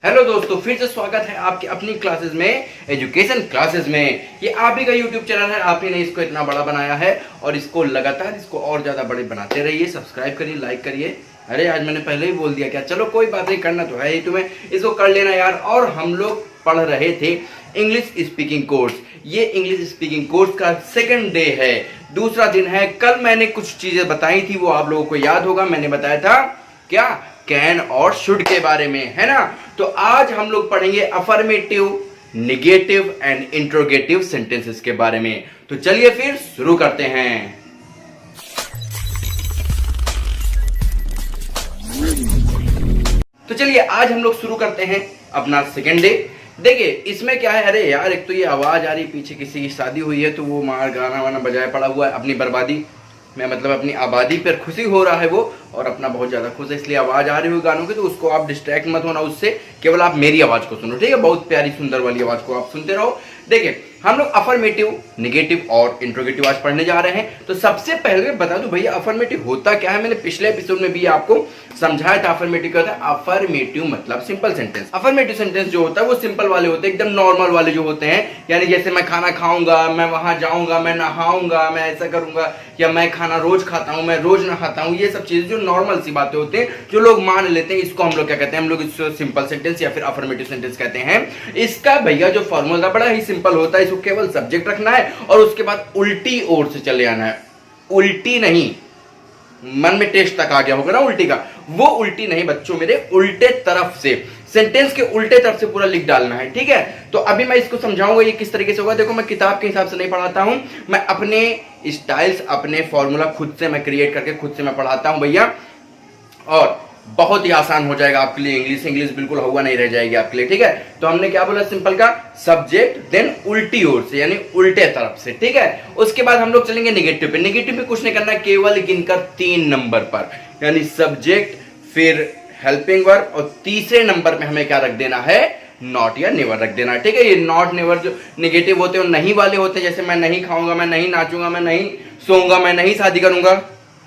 Hello दोस्तों, फिर से स्वागत है आपके अपनी क्लासेस में, एजुकेशन क्लासेस में। ये आप ही का यूट्यूब चैनल है, आप ही ने इसको इतना बड़ा बनाया है और इसको लगातार इसको और ज़्यादा बड़े बनाते रहिए। सब्सक्राइब करिए, लाइक करिए। अरे आज मैंने पहले ही बोल दिया क्या? चलो कोई बात नहीं, करना तो है ही तुम्हें, इसको कर लेना यार। और हम लोग पढ़ रहे थे इंग्लिश स्पीकिंग कोर्स। ये इंग्लिश स्पीकिंग कोर्स का सेकंड डे है, दूसरा दिन है। कल मैंने कुछ चीज़ें बताई थी, वो आप लोगों को याद होगा। मैंने बताया था क्या, कैन और शुड के बारे में, है ना। तो आज हम लोग पढ़ेंगे affirmative, negative and interrogative sentences के बारे में। तो चलिए फिर शुरू करते हैं। तो चलिए आज हम लोग शुरू करते हैं अपना सेकेंड डे। देखिए इसमें क्या है, अरे यार एक तो ये आवाज आ रही पीछे, किसी की शादी हुई है तो वो मार गाना वाना बजाया पड़ा हुआ है। अपनी बर्बादी में मतलब अपनी आबादी पर खुशी हो रहा है वो, और अपना बहुत ज्यादा खुश है, इसलिए आवाज आ रही हुई गानों की। तो उसको आप डिस्ट्रैक्ट मत होना उससे, केवल आप मेरी आवाज को सुनो, ठीक है। बहुत प्यारी सुंदर वाली आवाज को आप सुनते रहो। देखिए हम लोग अफर्मेटिव, निगेटिव और इंट्रोगेटिव आज पढ़ने जा रहे हैं। तो सबसे पहले बता दूं भैया अफर्मेटिव होता क्या है। मैंने पिछले एपिसोड में भी आपको समझाया था अफर्मेटिव क्या होता है। अफर्मेटिव मतलब सिंपल सेंटेंस। अफर्मेटिव सेंटेंस जो होता है वो सिंपल वाले होते हैं, एकदम नॉर्मल वाले जो होते हैं। यानी जैसे मैं खाना खाऊंगा, मैं वहां जाऊंगा, मैं नहाऊंगा, मैं ऐसा करूंगा, या मैं खाना रोज खाता हूं, मैं रोज नहाता हूं। ये सब चीजें जो नॉर्मल सी बातें होते हैं, जो लोग मान लेते हैं, इसको हम लोग क्या कहते हैं, हम लोग इसको सिंपल सेंटेंस या फिर अफर्मेटिव सेंटेंस कहते हैं। इसका भैया जो फॉर्मूला बड़ा ही सिंपल होता है। इसको केवल सब्जेक्ट रखना है और उसके बाद उल्टी ओर से चले आना है। उल्टी नहीं, मन में टेस्ट तक आ गया होगा ना उल्टी का, वो उल्टी नहीं बच्चों मेरे, उल्टे तरफ से, सेंटेंस के उल्टे तरफ से पूरा लिख डालना है, ठीक है। तो अभी मैं इसको समझाऊंगा ये किस तरीके से होगा। देखो मैं किताब के हिसाब से नहीं पढ़ाता हूं, मैं अपने स्टाइल्स, अपने फॉर्मूला खुद से मैं क्रिएट करके खुद से मैं पढ़ाता हूं भैया। और बहुत ही आसान हो जाएगा आपके लिए। इंग्लिश बिल्कुल हुआ नहीं रह जाएगी आपके लिए, ठीक है। तो हमने क्या बोला, सिंपल का सब्जेक्ट, देन उल्टी ओर से यानी उल्टे तरफ से, ठीक है। उसके बाद हम लोग चलेंगे निगेटिव पे। निगेटिव पे कुछ नहीं करना है, केवल गिनकर 3 नंबर पर, यानी सब्जेक्ट, फिर हेल्पिंग वर्ब, और तीसरे नंबर पे हमें क्या रख देना है, नॉट या नेवर रख देना, ठीक है। ये नॉट नेवर जो निगेटिव होते हैं वो नहीं वाले होते हैं। जैसे मैं नहीं खाऊंगा, मैं नहीं नाचूंगा, मैं नहीं सोऊंगा, मैं नहीं शादी करूंगा।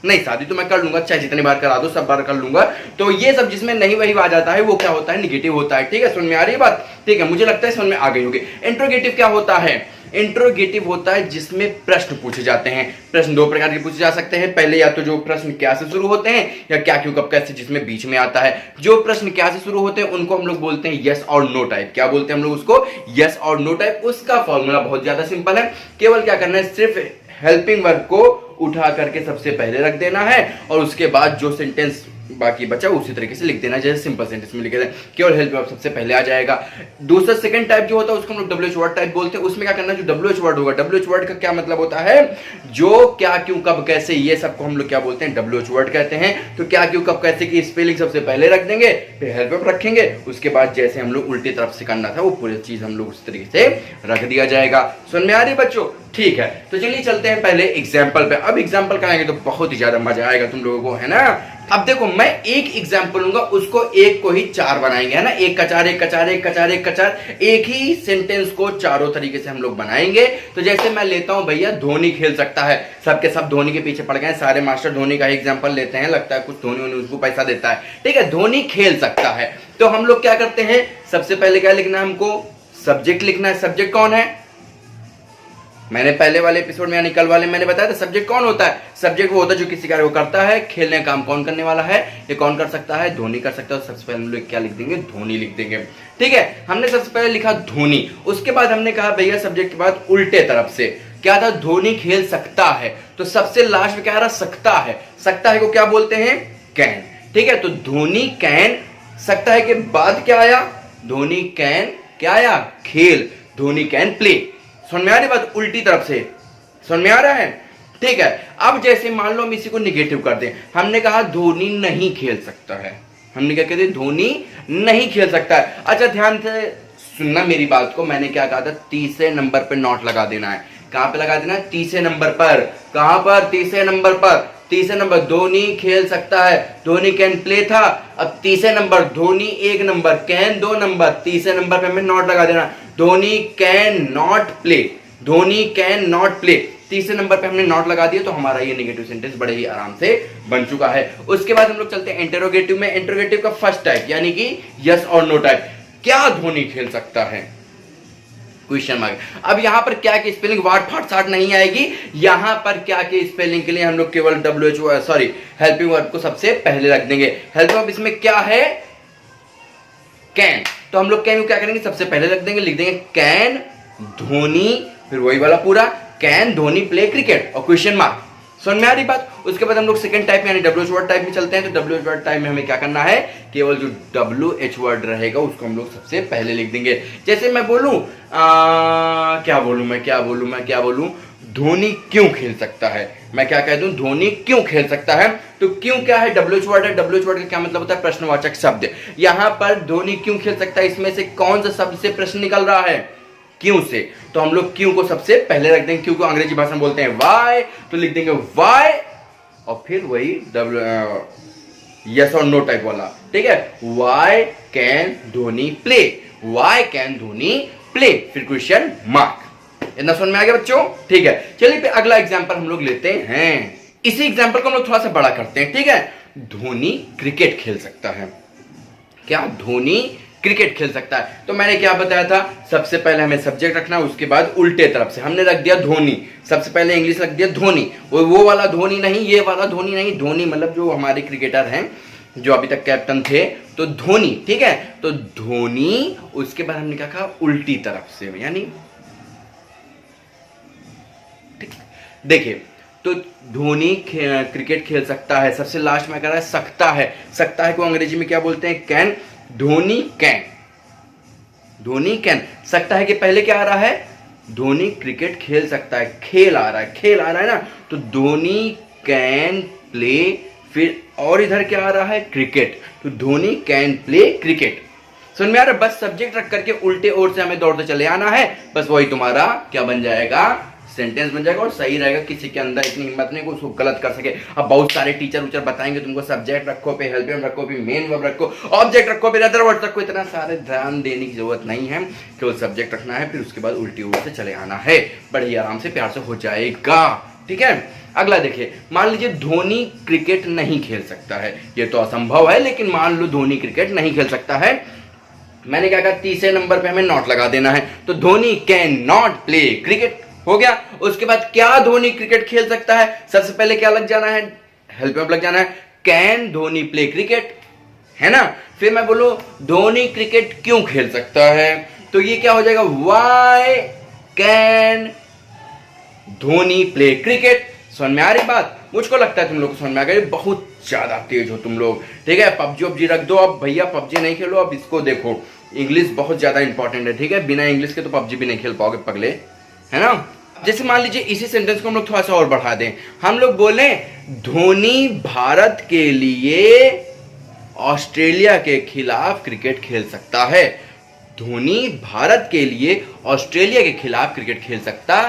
नहीं, शादी तो मैं कर लूंगा, चाहे जितनी बार करा दो सब बार कर लूंगा। तो ये सब जिसमें नहीं वही आ जाता है वो क्या होता है, निगेटिव होता है, ठीक है। समझ में आ रही है बात, ठीक है। मुझे लगता है समझ में आ गई होगी। इंट्रोगेटिव क्या होता है, इंट्रोगेटिव होता है जिसमें प्रश्न पूछे जाते हैं। प्रश्न 2 प्रकार के पूछे जा सकते हैं। पहले या तो जो प्रश्न क्या से शुरू होते हैं, या क्या क्यों कब कैसे, जिसमें बीच में आता है। जो प्रश्न क्या से शुरू होते हैं उनको हम लोग बोलते हैं यस और नो टाइप। क्या बोलते हैं हम लोग उसको, यस और नो टाइप। उसका फॉर्मूला बहुत ज्यादा सिंपल है, केवल क्या करना है, सिर्फ हेल्पिंग वर्ब को उठा करके सबसे पहले रख देना है, और उसके बाद जो सेंटेंस बाकी बचा उसी तरीके से लिख देना, जैसे सिंपल सेंटेंस में लिखे थे, केवल हेल्प वर्ब सबसे पहले आ जाएगा। दूसरा सेकंड टाइप जो होता है उसको हम लोग डब्ल्यूएच वर्ड टाइप बोलते हैं। उसमें क्या करना है, जो डब्ल्यूएच वर्ड होगा, डब्ल्यूएच वर्ड का क्या मतलब होता है, जो क्या क्यों कब कैसे, ये सबको हम लोग क्या बोलते हैं, डब्ल्यूएच वर्ड कहते हैं। तो क्या क्यों कब कैसे की स्पेलिंग सबसे पहले रख देंगे, फिर हेल्प वर्ब रखेंगे, उसके बाद जैसे हम लोग उल्टी तरफ से करना था वो पूरी चीज हम लोग उस तरीके से रख दिया जाएगा। समझ में आ रही बच्चों, ठीक है। तो चलिए चलते हैं पहले एग्जाम्पल पे। अब एग्जाम्पल कराएंगे तो बहुत ही ज्यादा मजा आएगा तुम लोगों को, है ना। अब देखो मैं एक एग्जाम्पल लूंगा, उसको एक को ही 4 बनाएंगे, है ना। एक कचार, एक कचार, एक कचार, एक कचार, एक ही सेंटेंस को चारों तरीके से हम लोग बनाएंगे। तो जैसे मैं लेता हूं भैया, धोनी खेल सकता है। सबके सब धोनी के पीछे पड़ गए, सारे मास्टर धोनी का एग्जाम्पल लेते हैं, लगता है कुछ धोनी उसको पैसा देता है, ठीक है। धोनी खेल सकता है, तो हम लोग क्या करते हैं, सबसे पहले क्या लिखना है, हमको सब्जेक्ट लिखना है। सब्जेक्ट कौन है, मैंने पहले वाले एपिसोड में यानी कल वाले मैंने बताया था सब्जेक्ट कौन होता है। सब्जेक्ट वो होता है जो किसी कार्य को करता है। खेलने का काम कौन करने वाला है, ये कौन कर सकता है, धोनी कर सकता है। सबसे पहले हम लोग क्या लिख देंगे, धोनी लिख देंगे, ठीक है। हमने सबसे पहले लिखा धोनी, उसके बाद हमने कहा भैया सब्जेक्ट के बाद उल्टे तरफ से क्या था, धोनी खेल सकता है। तो सबसे लास्ट में क्या रहा, सकता है। सकता है को क्या बोलते हैं, कैन, ठीक है। तो धोनी कैन, सकता है के बाद क्या आया, धोनी कैन क्या आया, खेल, धोनी कैन प्ले। समझ में आ रही बात, उल्टी तरफ से, समझ में आ रहा है, ठीक है। अब जैसे मान लो हम इसी को निगेटिव कर दें, हमने कहा धोनी नहीं खेल सकता है। हमने क्या कहते, धोनी नहीं खेल सकता है। अच्छा ध्यान से सुनना मेरी बात को, मैंने क्या कहा था, तीसरे नंबर पे नॉट लगा देना है। कहां पे लगा देना है, तीसरे नंबर पर। कहां पर, तीसरे नंबर पर। तीसरे नंबर धोनी खेल सकता है, धोनी कैन प्ले था। अब तीसरे number Dhoni 1 number, can 2 number, तीसरे नंबर पे हमें नॉट लगा देना, Dhoni can not play, Dhoni can not play. तीसरे नंबर पे हमने नॉट लगा दिया, तो हमारा ये नेगेटिव सेंटेंस बड़े ही आराम से बन चुका है। उसके बाद हम लोग चलते हैं इंटरोगेटिव में। इंटरोगेटिव का फर्स्ट टाइप यानी कि यस और नो टाइप। क्या धोनी खेल सकता है, क्वेश्चन मार्क। अब यहां पर क्या की स्पेलिंग वाट फाट साट नहीं आएगी, यहां पर क्या के स्पेलिंग के लिए हम लोग केवल हेल्पिंग वर्ब को सबसे पहले रख देंगे। हेल्पिंग वर्ब इसमें क्या है, कैन, तो हम लोग कैन को क्या करेंगे, सबसे पहले रख देंगे, लिख देंगे कैन धोनी, फिर वही वाला पूरा कैन धोनी प्ले क्रिकेट और क्वेश्चन मार्क। समझ में आ रही बात। उसके बाद हम लोग सेकंड टाइप यानी डब्ल्यू एच वर्ड टाइप में चलते हैं। तो डब्ल्यू एच वर्ड टाइप में हमें क्या करना है, केवल जो डब्ल्यू एच वर्ड रहेगा उसको हम लोग सबसे पहले लिख देंगे। जैसे मैं बोलूं क्या बोलूं, धोनी क्यों खेल सकता है, मैं क्या कह दूं, धोनी क्यों खेल सकता है। तो क्यों क्या है, डब्ल्यू एच वर्ड है। डब्ल्यू एच वर्ड का क्या मतलब होता है, प्रश्नवाचक शब्द। यहां पर धोनी क्यों खेल सकता है, इसमें से कौन सा शब्द से प्रश्न निकल रहा है, क्यों से, तो हम लोग क्यों को सबसे पहले रख देंगे। क्यों को अंग्रेजी भाषा में बोलते हैं वाई, तो लिख देंगे वाई और फिर वही यस और नो टाइप वाला, ठीक है। Why can Dhoni play, why can Dhoni play, फिर क्वेश्चन मार्क। इतना समझ में आ गया बच्चों, ठीक है। चलिए फिर अगला एग्जांपल हम लोग लेते हैं। इसी एग्जांपल को हम लोग थोड़ा सा बड़ा करते हैं, ठीक है। धोनी क्रिकेट खेल सकता है, क्या धोनी क्रिकेट खेल सकता है। तो मैंने क्या बताया था, सबसे पहले हमें सब्जेक्ट रखना, उसके बाद उल्टे तरफ से हमने रख दिया धोनी। सबसे पहले इंग्लिश रख दिया धोनी, वो वाला धोनी नहीं, ये वाला धोनी नहीं, धोनी मतलब जो हमारे क्रिकेटर हैं जो अभी तक कैप्टन थे, तो धोनी, ठीक है। तो धोनी, उसके बाद हमने क्या कहा, उल्टी तरफ से, यानी देखिए, तो धोनी क्रिकेट खेल सकता है, सबसे लास्ट में कह रहा है सकता है। सकता है को अंग्रेजी में क्या बोलते हैं, can, Dhoni can, Dhoni can. सकता है कि पहले क्या आ रहा है, धोनी क्रिकेट खेल सकता है, खेल आ रहा है ना, तो धोनी कैन प्ले, फिर और इधर क्या आ रहा है, क्रिकेट, तो धोनी कैन प्ले क्रिकेट। समझ में आ रहा है। बस सब्जेक्ट रख करके उल्टे ओर से हमें दौड़ते चले आना है, बस वही तुम्हारा क्या बन जाएगा, सेंटेंस बन जाएगा और सही रहेगा। किसी के अंदर इतनी हिम्मत नहीं को उसको गलत कर सके। अब बहुत सारे टीचर उचर बताएंगे तुमको सब्जेक्ट रखो, पे हेल्प रखो, पे मेन वर्ब रखो, ऑब्जेक्ट रखो, फिर अदर वर्ड रखो, इतना सारे ध्यान देने की जरूरत नहीं है। केवल सब्जेक्ट रखना है, फिर उसके बाद उल्टी ओर से चले आना है, बड़े आराम से प्यार से हो जाएगा, ठीक है। अगला देखिए, मान लीजिए धोनी क्रिकेट नहीं खेल सकता है, ये तो असंभव है, लेकिन मान लो धोनी क्रिकेट नहीं खेल सकता है। मैंने क्या कहा, तीसरे नंबर पे हमें नॉट लगा देना है, तो Dhoni can not play cricket हो गया। उसके बाद क्या धोनी क्रिकेट खेल सकता है, सबसे पहले क्या लग जाना है, हेल्प में लग जाना है, कैन धोनी प्ले क्रिकेट, है ना। फिर मैं बोलूं धोनी क्रिकेट क्यों खेल सकता है, तो ये क्या हो जाएगा, why can Dhoni play cricket. समझ में आ रही बात, मुझको लगता है तुम लोग को समझ में आ गई, बहुत ज्यादा तेज हो तुम लोग, ठीक है। पबजी रख दो अब, भैया पबजी नहीं खेलो, अब इसको देखो, इंग्लिश बहुत ज्यादा इंपॉर्टेंट है, ठीक है। बिना इंग्लिश के तो पबजी भी नहीं खेल पाओगे पगले, है ना। जैसे मान लीजिए इसी सेंटेंस को हम लोग थोड़ा सा और बढ़ा दें, हम लोग बोले धोनी भारत के लिए ऑस्ट्रेलिया के खिलाफ क्रिकेट खेल सकता है, धोनी भारत के लिए ऑस्ट्रेलिया के खिलाफ क्रिकेट खेल सकता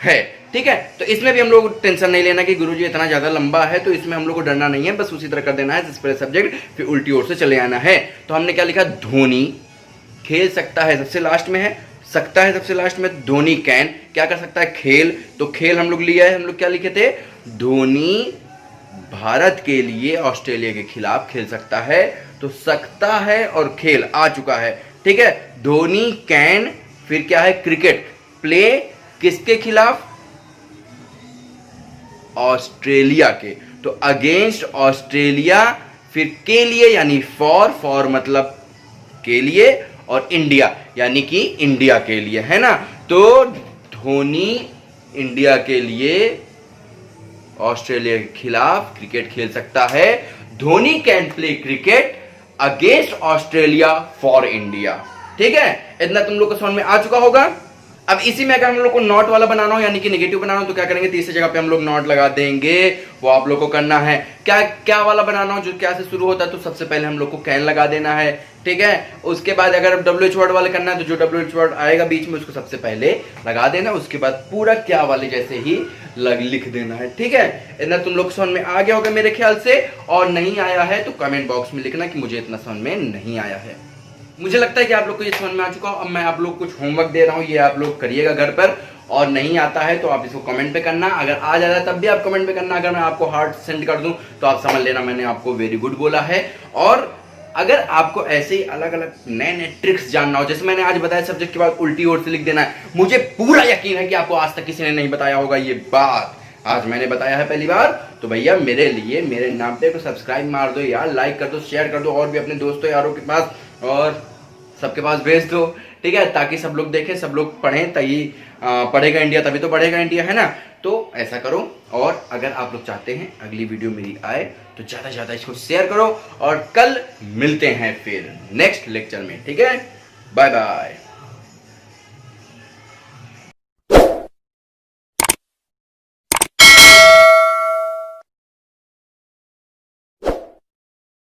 है, ठीक है। तो इसमें भी हम लोग को टेंशन नहीं लेना कि गुरुजी इतना ज्यादा लंबा है, तो इसमें हम लोग को डरना नहीं है, बस उसी तरह कर देना है, जिस पर सब्जेक्ट फिर उल्टी ओर से चले आना है। तो हमने क्या लिखा, धोनी खेल सकता है सबसे लास्ट में है, सकता है सबसे लास्ट में, धोनी कैन क्या कर सकता है, खेल, तो खेल हम लोग लिया है, हम लोग क्या लिखे थे, धोनी भारत के लिए ऑस्ट्रेलिया के खिलाफ खेल सकता है, तो सकता है और खेल आ चुका है, ठीक है। धोनी कैन, फिर क्या है, क्रिकेट, प्ले किसके खिलाफ, ऑस्ट्रेलिया के, तो अगेंस्ट ऑस्ट्रेलिया, फिर के लिए यानी फॉर मतलब के लिए, और इंडिया यानी कि इंडिया के लिए, है ना। तो धोनी इंडिया के लिए ऑस्ट्रेलिया के खिलाफ क्रिकेट खेल सकता है, Dhoni can play cricket against Australia for India, ठीक है। इतना तुम लोग को समझ में आ चुका होगा। अब इसी में अगर हम लोग को नॉट वाला बनाना हो यानी कि नेगेटिव बनाना हो, तो क्या करेंगे, तीसरी जगह पे हम लोग नॉट लगा देंगे, वो आप लोग को करना है। क्या वाला बनाना हो, जो क्या से शुरू होता है, तो सबसे पहले हम लोग को कैन लगा देना है, ठीक है। उसके बाद अगर डब्ल्यू एच वर्ड वाले करना है, तो जो डब्ल्यू एच वर्ड आएगा बीच में उसको सबसे पहले लगा देना, उसके बाद पूरा क्या वाले जैसे ही लिख देना है, ठीक है। इतना तुम लोग समझ में आ गया होगा मेरे ख्याल से, और नहीं आया है तो कमेंट बॉक्स में लिखना कि मुझे इतना समझ में नहीं आया है। मुझे लगता है कि आप लोग को ये समझ में आ चुका हो। अब मैं आप लोग कुछ होमवर्क दे रहा हूँ, ये आप लोग करिएगा घर पर, और नहीं आता है तो आप इसको कमेंट पे करना, अगर आ जाता है तब भी आप कमेंट पे करना। अगर मैं आपको हार्ट सेंड कर दूं तो आप समझ लेना मैंने आपको वेरी गुड बोला है। और अगर आपको ऐसे ही अलग अलग नए नए ट्रिक्स जानना हो, जैसे मैंने आज बताया सब्जेक्ट के बाद उल्टी ओर से लिख देना है, मुझे पूरा यकीन है कि आपको आज तक किसी ने नहीं बताया होगा ये बात, आज मैंने बताया है पहली बार। तो भैया मेरे लिए मेरे नाम पे तो सब्सक्राइब मार दो यार, लाइक कर दो, शेयर कर दो, और भी अपने दोस्तों यारों के पास और सबके पास भेज दो, ठीक है, ताकि सब लोग देखें, सब लोग पढ़ें, तभी पढ़ेगा इंडिया, तभी तो बढ़ेगा इंडिया, है ना। तो ऐसा करो, और अगर आप लोग चाहते हैं अगली वीडियो मेरी आए तो ज़्यादा से ज़्यादा इसको शेयर करो, और कल मिलते हैं फिर नेक्स्ट लेक्चर में, ठीक है, बाय बाय।